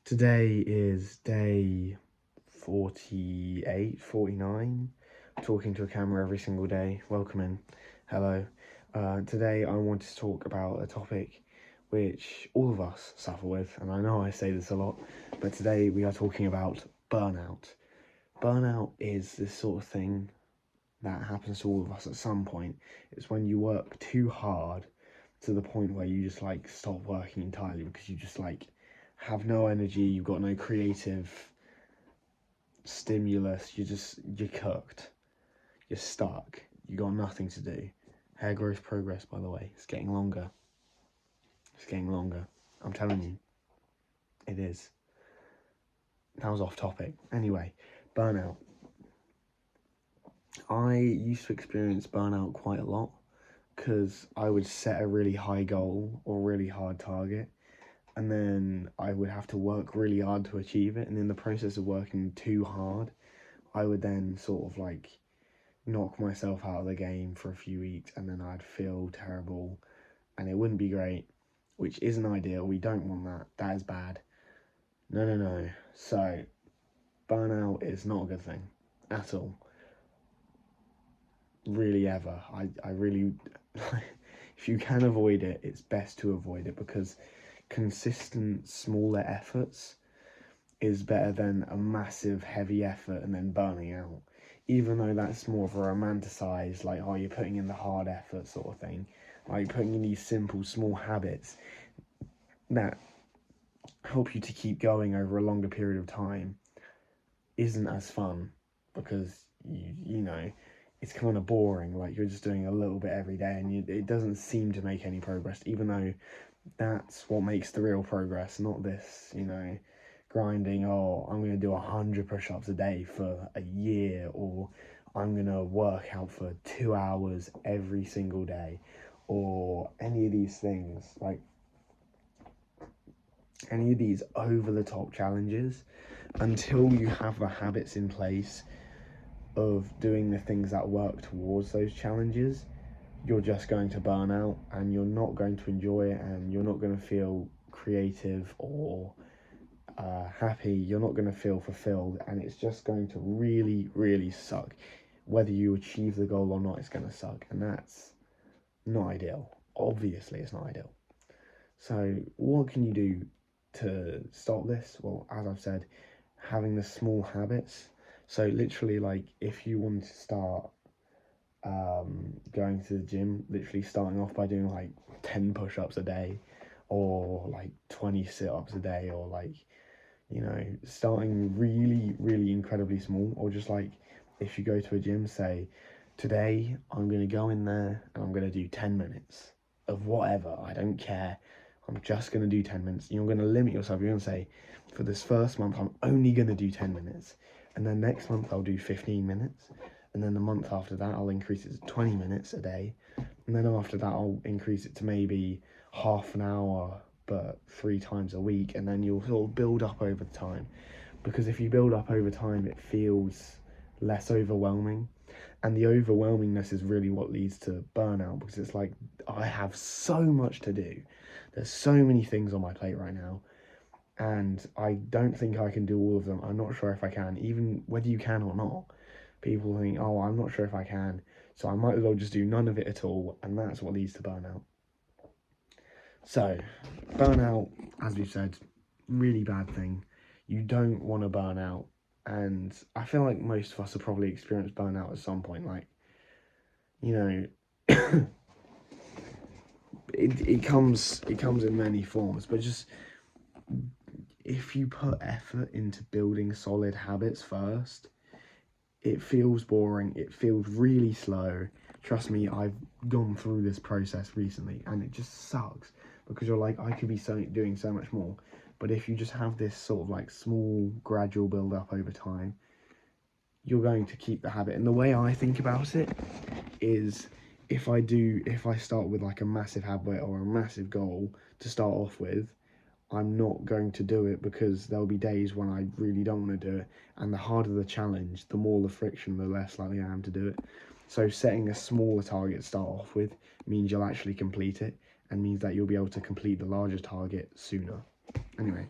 Today is day 48, 49. Talking to a camera every single day. Welcome in. Hello. Today I want to talk about a topic which all of us suffer with, and I know I say this a lot, but today we are talking about burnout. Burnout is this sort of thing that happens to all of us at some point. It's when you work too hard to the point where you just stop working entirely because you just have no energy, you've got no creative stimulus, you're cooked, you're stuck, you got nothing to do. Hair growth progress, by the way, it's getting longer. I'm telling you, it is. That was off topic. Anyway, burnout. I used to experience burnout quite a lot because I would set a really high goal or really hard target, and then I would have to work really hard to achieve it, and in the process of working too hard, I would then sort of knock myself out of the game for a few weeks, and then I'd feel terrible, and it wouldn't be great, which isn't ideal. We don't want that. That is bad. No. So, burnout is not a good thing at all. Really ever. I really, if you can avoid it, it's best to avoid it, because consistent smaller efforts is better than a massive heavy effort and then burning out. Even though that's more of a romanticized, oh, you're putting in the hard effort sort of thing, putting in these simple small habits that help you to keep going over a longer period of time isn't as fun, because you know it's kind of boring. You're just doing a little bit every day, and it doesn't seem to make any progress, even though that's what makes the real progress, not this, grinding, oh, I'm going to do 100 push-ups a day for a year, or I'm going to work out for 2 hours every single day, or any of these things, any of these over-the-top challenges. Until you have the habits in place of doing the things that work towards those challenges, you're just going to burn out, and you're not going to enjoy it, and you're not going to feel creative or happy. You're not going to feel fulfilled, and it's just going to really, really suck. Whether you achieve the goal or not, it's going to suck, and that's not ideal. Obviously, it's not ideal. So what can you do to stop this? Well, as I've said, having the small habits. So literally, if you want to start going to the gym, literally starting off by doing 10 push-ups a day, or 20 sit-ups a day, or starting really, really incredibly small. Or just if you go to a gym, say, today I'm going to go in there and I'm going to do 10 minutes of whatever, I don't care, I'm just going to do 10 minutes. You're going to limit yourself. You're going to say, for this first month, I'm only going to do 10 minutes. And then next month, I'll do 15 minutes. And then the month after that, I'll increase it to 20 minutes a day. And then after that, I'll increase it to maybe half an hour, but 3 times a week. And then you'll sort of build up over time. Because if you build up over time, it feels less overwhelming. And the overwhelmingness is really what leads to burnout, because it's I have so much to do. There's so many things on my plate right now, and I don't think I can do all of them. I'm not sure if I can, even whether you can or not. People think, oh, I'm not sure if I can, so I might as well just do none of it at all, and that's what leads to burnout. So, burnout, as we've said, really bad thing. You don't want to burn out, and I feel like most of us have probably experienced burnout at some point. It comes in many forms, but just if you put effort into building solid habits first, it feels boring, it feels really slow. Trust me, I've gone through this process recently, and it just sucks, because you're I could be doing so much more. But if you just have this sort of small gradual build up over time, you're going to keep the habit. And the way I think about it is, if I start with a massive habit or a massive goal to start off with, I'm not going to do it, because there'll be days when I really don't want to do it. And the harder the challenge, the more the friction, the less likely I am to do it. So setting a smaller target to start off with means you'll actually complete it, and means that you'll be able to complete the larger target sooner. Anyway.